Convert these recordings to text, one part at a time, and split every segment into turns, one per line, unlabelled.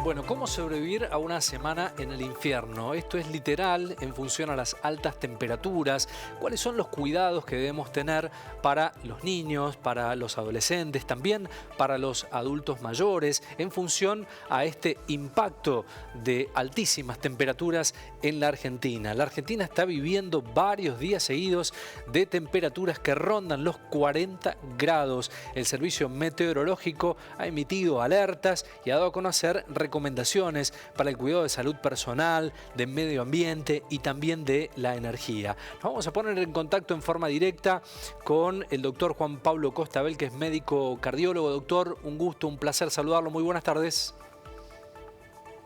Bueno, ¿cómo sobrevivir a una semana en el infierno? Esto es literal en función a las altas temperaturas. ¿Cuáles son los cuidados que debemos tener para los niños, para los adolescentes, también para los adultos mayores, en función a este impacto de altísimas temperaturas en la Argentina? La Argentina está viviendo varios días seguidos de temperaturas que rondan los 40 grados. El Servicio Meteorológico ha emitido alertas y ha dado a conocer recomendaciones para el cuidado de salud personal, de medio ambiente y también de la energía. Nos vamos a poner en contacto en forma directa con el doctor Juan Pablo Costabel, que es médico cardiólogo. Doctor, un gusto, un placer saludarlo. Muy buenas tardes.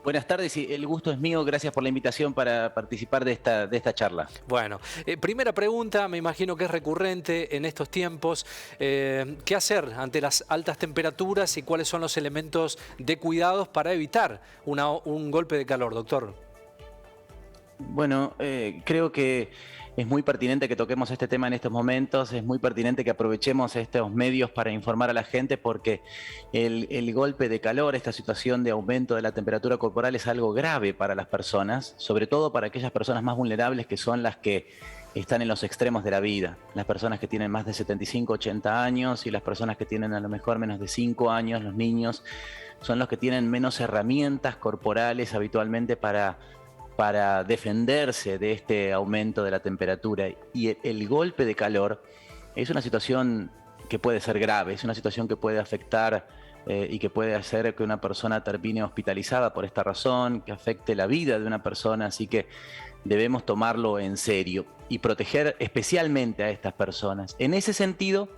Buenas tardes y el gusto es mío. Gracias por la invitación para participar de esta charla.
Bueno, primera pregunta, me imagino que es recurrente en estos tiempos. ¿Qué hacer ante las altas temperaturas y cuáles son los elementos de cuidados para evitar un golpe de calor, doctor?
Bueno, creo que es muy pertinente que toquemos este tema en estos momentos, es muy pertinente que aprovechemos estos medios para informar a la gente porque el golpe de calor, esta situación de aumento de la temperatura corporal es algo grave para las personas, sobre todo para aquellas personas más vulnerables que son las que están en los extremos de la vida, las personas que tienen más de 75, 80 años y las personas que tienen a lo mejor menos de 5 años, los niños, son los que tienen menos herramientas corporales habitualmente para defenderse de este aumento de la temperatura. Y el golpe de calor es una situación que puede ser grave, es una situación que puede afectar y que puede hacer que una persona termine hospitalizada por esta razón, que afecte la vida de una persona, así que debemos tomarlo en serio y proteger especialmente a estas personas. En ese sentido,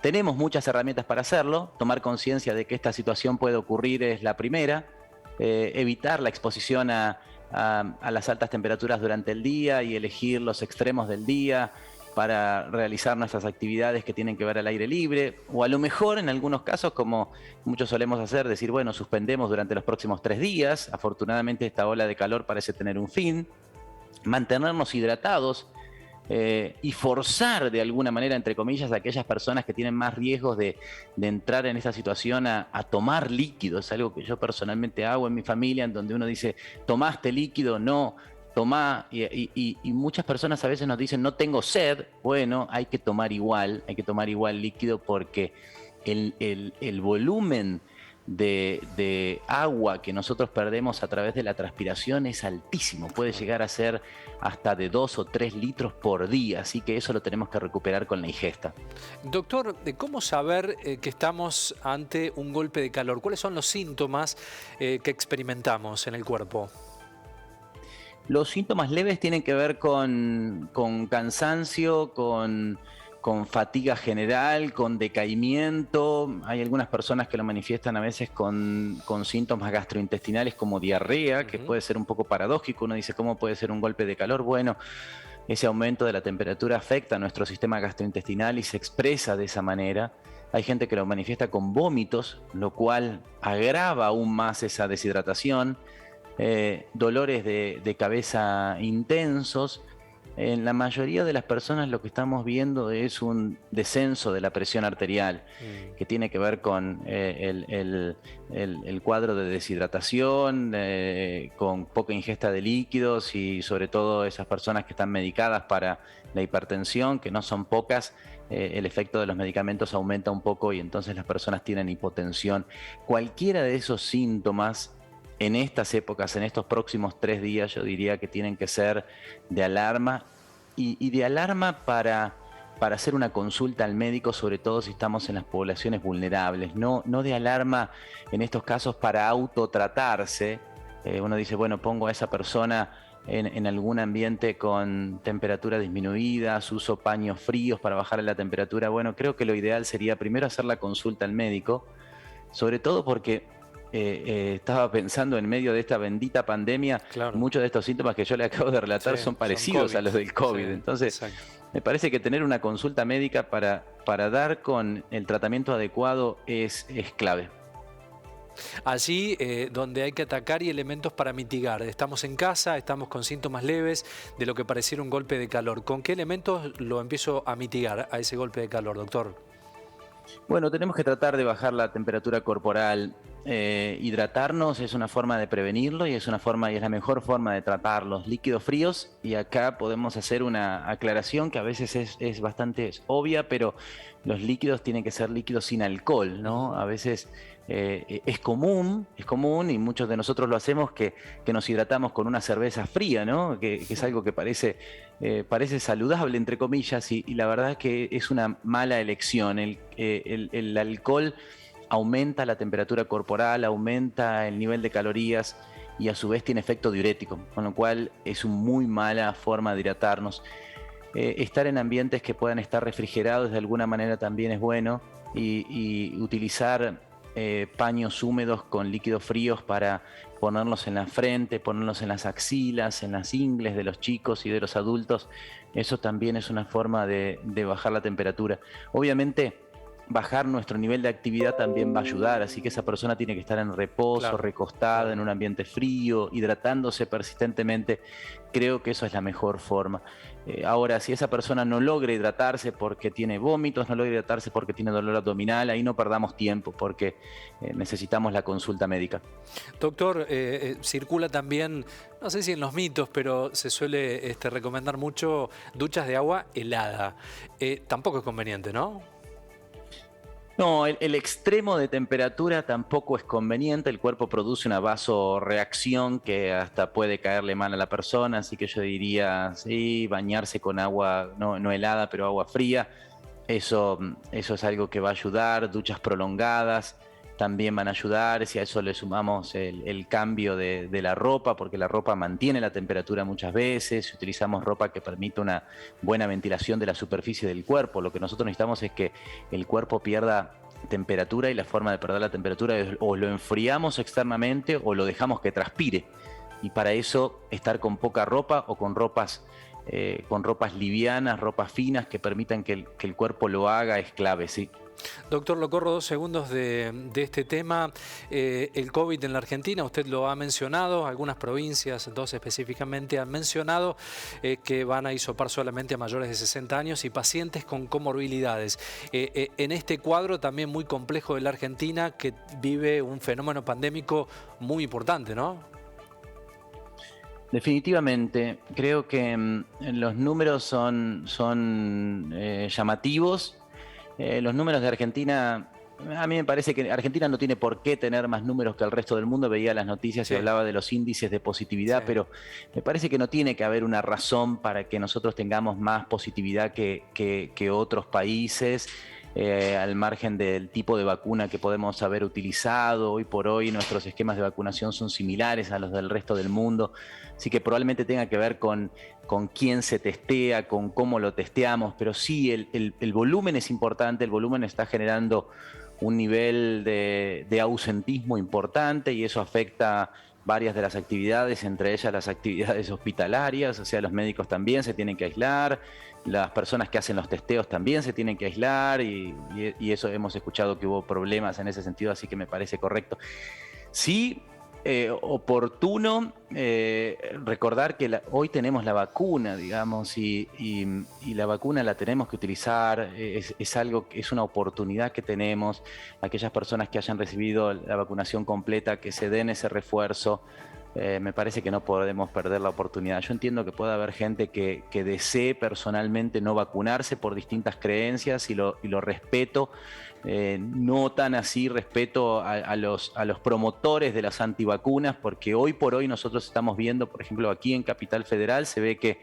tenemos muchas herramientas para hacerlo. Tomar conciencia de que esta situación puede ocurrir es la primera. Evitar la exposición a las altas temperaturas durante el día y elegir los extremos del día para realizar nuestras actividades que tienen que ver al aire libre, o a lo mejor en algunos casos, como muchos solemos hacer, decir, bueno, suspendemos durante los próximos 3 días, afortunadamente esta ola de calor parece tener un fin, mantenernos hidratados, y forzar de alguna manera, entre comillas, a aquellas personas que tienen más riesgos de entrar en esta situación a tomar líquidos. Es algo que yo personalmente hago en mi familia, en donde uno dice, ¿tomaste líquido? No, tomá. Y muchas personas a veces nos dicen, no tengo sed. Bueno, hay que tomar igual líquido porque el volumen de agua que nosotros perdemos a través de la transpiración es altísimo, puede llegar a ser hasta de 2 o 3 litros por día, así que eso lo tenemos que recuperar con la ingesta.
Doctor, ¿cómo saber que estamos ante un golpe de calor? ¿Cuáles son los síntomas que experimentamos en el cuerpo?
Los síntomas leves tienen que ver con cansancio, con fatiga general, con decaimiento. Hay algunas personas que lo manifiestan a veces con síntomas gastrointestinales como diarrea, que puede ser un poco paradójico. Uno dice, ¿cómo puede ser un golpe de calor? Bueno, ese aumento de la temperatura afecta a nuestro sistema gastrointestinal y se expresa de esa manera. Hay gente que lo manifiesta con vómitos, lo cual agrava aún más esa deshidratación. Dolores de cabeza intensos. En la mayoría de las personas lo que estamos viendo es un descenso de la presión arterial, que tiene que ver con el cuadro de deshidratación, con poca ingesta de líquidos y sobre todo esas personas que están medicadas para la hipertensión, que no son pocas, el efecto de los medicamentos aumenta un poco y entonces las personas tienen hipotensión. Cualquiera de esos síntomas en estas épocas, en estos próximos 3 días, yo diría que tienen que ser de alarma y de alarma para hacer una consulta al médico, sobre todo si estamos en las poblaciones vulnerables, no de alarma en estos casos para autotratarse. Uno dice, bueno, pongo a esa persona en algún ambiente con temperatura disminuida, uso paños fríos para bajarle la temperatura. Bueno, creo que lo ideal sería primero hacer la consulta al médico, sobre todo porque estaba pensando en medio de esta bendita pandemia,
Claro.
muchos de estos síntomas que yo le acabo de relatar
Sí,
son
son
parecidos
COVID.
a los del COVID.
Sí,
Entonces,
exacto.
me parece que tener una consulta médica para dar con el tratamiento adecuado es clave.
Allí donde hay que atacar y elementos para mitigar. Estamos en casa, estamos con síntomas leves de lo que pareciera un golpe de calor. ¿Con qué elementos lo empiezo a mitigar a ese golpe de calor, doctor?
Bueno, tenemos que tratar de bajar la temperatura corporal. hidratarnos es una forma de prevenirlo y es la mejor forma de tratar los líquidos fríos. Y acá podemos hacer una aclaración que a veces es bastante obvia, pero los líquidos tienen que ser líquidos sin alcohol, ¿no? A veces es común y muchos de nosotros lo hacemos que nos hidratamos con una cerveza fría, ¿no? Que es algo que parece saludable, entre comillas, y la verdad es que es una mala elección. El alcohol aumenta la temperatura corporal, aumenta el nivel de calorías y a su vez tiene efecto diurético, con lo cual es una muy mala forma de hidratarnos. Estar en ambientes que puedan estar refrigerados de alguna manera también es bueno, y utilizar paños húmedos con líquidos fríos para ponerlos en la frente, ponerlos en las axilas, en las ingles de los chicos y de los adultos. Eso también es una forma de bajar la temperatura. Obviamente, bajar nuestro nivel de actividad también va a ayudar, así que esa persona tiene que estar en reposo,
Claro,
recostada,
claro.
en un ambiente frío, hidratándose persistentemente. Creo que eso es la mejor forma. Ahora, si esa persona no logra hidratarse porque tiene vómitos, no logra hidratarse porque tiene dolor abdominal, ahí no perdamos tiempo porque necesitamos la consulta médica.
Doctor, circula también, no sé si en los mitos, pero se suele recomendar mucho duchas de agua helada. Tampoco es conveniente, ¿no?
No, el extremo de temperatura tampoco es conveniente. El cuerpo produce una vasoreacción que hasta puede caerle mal a la persona, así que yo diría, sí, bañarse con agua, no helada, pero agua fría. Eso es algo que va a ayudar. Duchas prolongadas también van a ayudar. Si a eso le sumamos el cambio de la ropa, porque la ropa mantiene la temperatura muchas veces. Si utilizamos ropa que permite una buena ventilación de la superficie del cuerpo, lo que nosotros necesitamos es que el cuerpo pierda temperatura, y la forma de perder la temperatura es o lo enfriamos externamente o lo dejamos que transpire. Y para eso, estar con poca ropa o con ropas livianas, ropas finas que permitan que el cuerpo lo haga es clave, sí.
Doctor, lo corro 2 segundos de este tema. El COVID en la Argentina, usted lo ha mencionado, algunas provincias, dos específicamente, han mencionado que van a hisopar solamente a mayores de 60 años y pacientes con comorbilidades. En este cuadro también muy complejo de la Argentina, que vive un fenómeno pandémico muy importante, ¿no?
Definitivamente, creo que los números son llamativos. Los números de Argentina, a mí me parece que Argentina no tiene por qué tener más números que el resto del mundo. Veía las noticias y
Sí,
hablaba de los índices de
sí.
positividad, pero me parece que no tiene que haber una razón para que nosotros tengamos más positividad que otros países. Al margen del tipo de vacuna que podemos haber utilizado, hoy por hoy nuestros esquemas de vacunación son similares a los del resto del mundo, así que probablemente tenga que ver con quién se testea, con cómo lo testeamos, pero sí, el volumen es importante. El volumen está generando un nivel de ausentismo importante, y eso afecta varias de las actividades, entre ellas las actividades hospitalarias. O sea, los médicos también se tienen que aislar, las personas que hacen los testeos también se tienen que aislar, y eso hemos escuchado que hubo problemas en ese sentido, así que me parece correcto. Sí, oportuno recordar que hoy tenemos la vacuna, digamos, y la vacuna la tenemos que utilizar. Es algo, es una oportunidad que tenemos. Aquellas personas que hayan recibido la vacunación completa, que se den ese refuerzo. Me parece que no podemos perder la oportunidad. Yo entiendo que puede haber gente que desee personalmente no vacunarse por distintas creencias, y lo respeto. No tan así respeto a los promotores de las antivacunas, porque hoy por hoy nosotros estamos viendo, por ejemplo, aquí en Capital Federal se ve que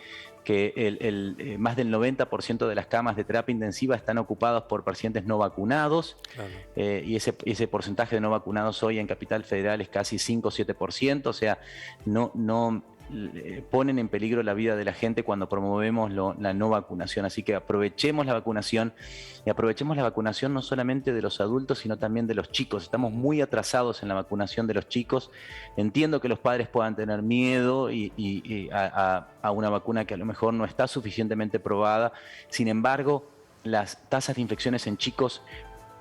más del 90% de las camas de terapia intensiva están ocupadas por pacientes no vacunados.
Claro.
Y ese porcentaje de no vacunados hoy en Capital Federal es casi 5 o 7%. O sea, no ponen en peligro la vida de la gente cuando promovemos la no vacunación. Así que aprovechemos la vacunación, y aprovechemos la vacunación no solamente de los adultos, sino también de los chicos. Estamos muy atrasados en la vacunación de los chicos. Entiendo que los padres puedan tener miedo a una vacuna que a lo mejor no está suficientemente probada. Sin embargo, las tasas de infecciones en chicos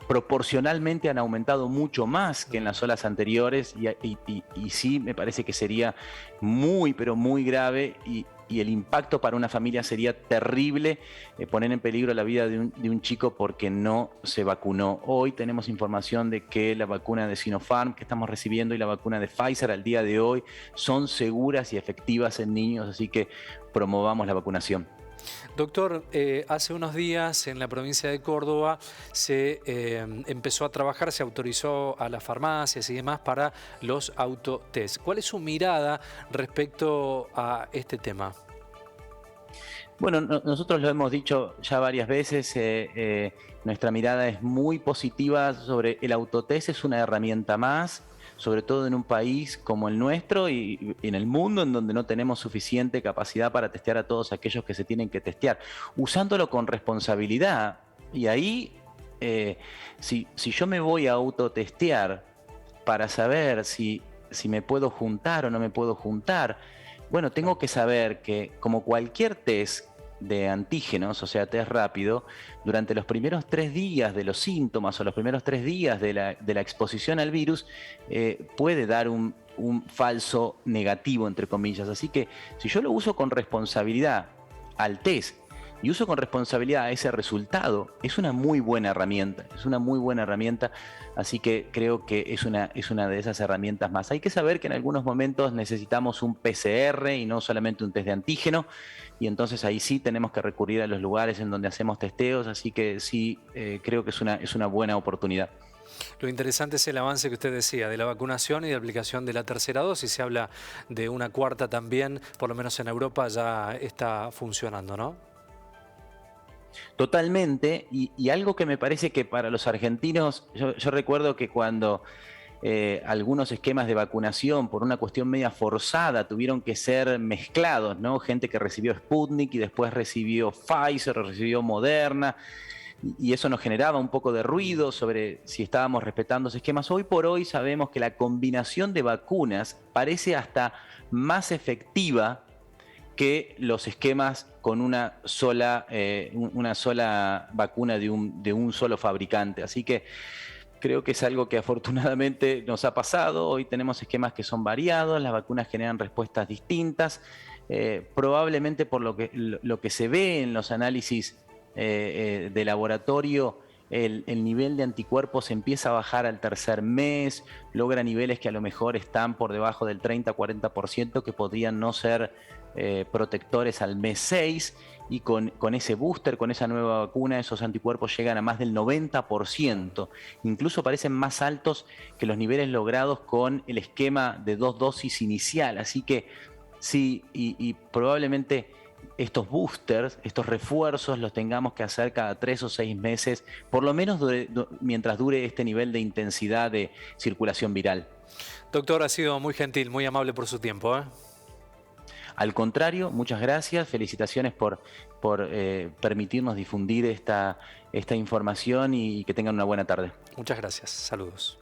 proporcionalmente han aumentado mucho más que en las olas anteriores y sí me parece que sería muy, pero muy grave y el impacto para una familia sería terrible, poner en peligro la vida de un chico porque no se vacunó. Hoy tenemos información de que la vacuna de Sinopharm que estamos recibiendo y la vacuna de Pfizer al día de hoy son seguras y efectivas en niños, así que promovamos la vacunación.
Doctor, hace unos días en la provincia de Córdoba se empezó a trabajar, se autorizó a las farmacias y demás para los autotest. ¿Cuál es su mirada respecto a este tema?
Bueno, nosotros lo hemos dicho ya varias veces, nuestra mirada es muy positiva sobre el autotest, es una herramienta más, sobre todo en un país como el nuestro y en el mundo en donde no tenemos suficiente capacidad para testear a todos aquellos que se tienen que testear, usándolo con responsabilidad. Y ahí, si yo me voy a autotestear para saber si me puedo juntar o no me puedo juntar, bueno, tengo que saber que como cualquier test de antígenos, o sea, test rápido, durante los primeros 3 días de los síntomas o los primeros 3 días de la exposición al virus, puede dar un falso negativo, entre comillas. Así que si yo lo uso con responsabilidad al test y uso con responsabilidad ese resultado, es una muy buena herramienta, es una muy buena herramienta, así que creo que es una de esas herramientas más. Hay que saber que en algunos momentos necesitamos un PCR y no solamente un test de antígeno, y entonces ahí sí tenemos que recurrir a los lugares en donde hacemos testeos, así que sí, creo que es una buena oportunidad.
Lo interesante es el avance que usted decía de la vacunación y de aplicación de la tercera dosis. Se habla de una cuarta también, por lo menos en Europa ya está funcionando, ¿no?
Totalmente, y algo que me parece que para los argentinos, yo recuerdo que cuando algunos esquemas de vacunación por una cuestión media forzada tuvieron que ser mezclados, ¿no? Gente que recibió Sputnik y después recibió Pfizer, recibió Moderna, y eso nos generaba un poco de ruido sobre si estábamos respetando esos esquemas. Hoy por hoy sabemos que la combinación de vacunas parece hasta más efectiva que los esquemas con una sola vacuna de un solo fabricante. Así que creo que es algo que afortunadamente nos ha pasado. Hoy tenemos esquemas que son variados, las vacunas generan respuestas distintas. Probablemente por lo que se ve en los análisis de laboratorio, el nivel de anticuerpos empieza a bajar al tercer mes, logra niveles que a lo mejor están por debajo del 30-40%, que podrían no ser protectores al mes 6, y con ese booster, con esa nueva vacuna, esos anticuerpos llegan a más del 90%, incluso parecen más altos que los niveles logrados con el esquema de 2 dosis inicial, así que sí, y probablemente estos boosters, estos refuerzos los tengamos que hacer cada 3 o 6 meses, por lo menos mientras dure este nivel de intensidad de circulación viral.
Doctor, ha sido muy gentil, muy amable por su tiempo, ¿eh?
Al contrario, muchas gracias, felicitaciones por permitirnos difundir esta información y que tengan una buena tarde.
Muchas gracias, saludos.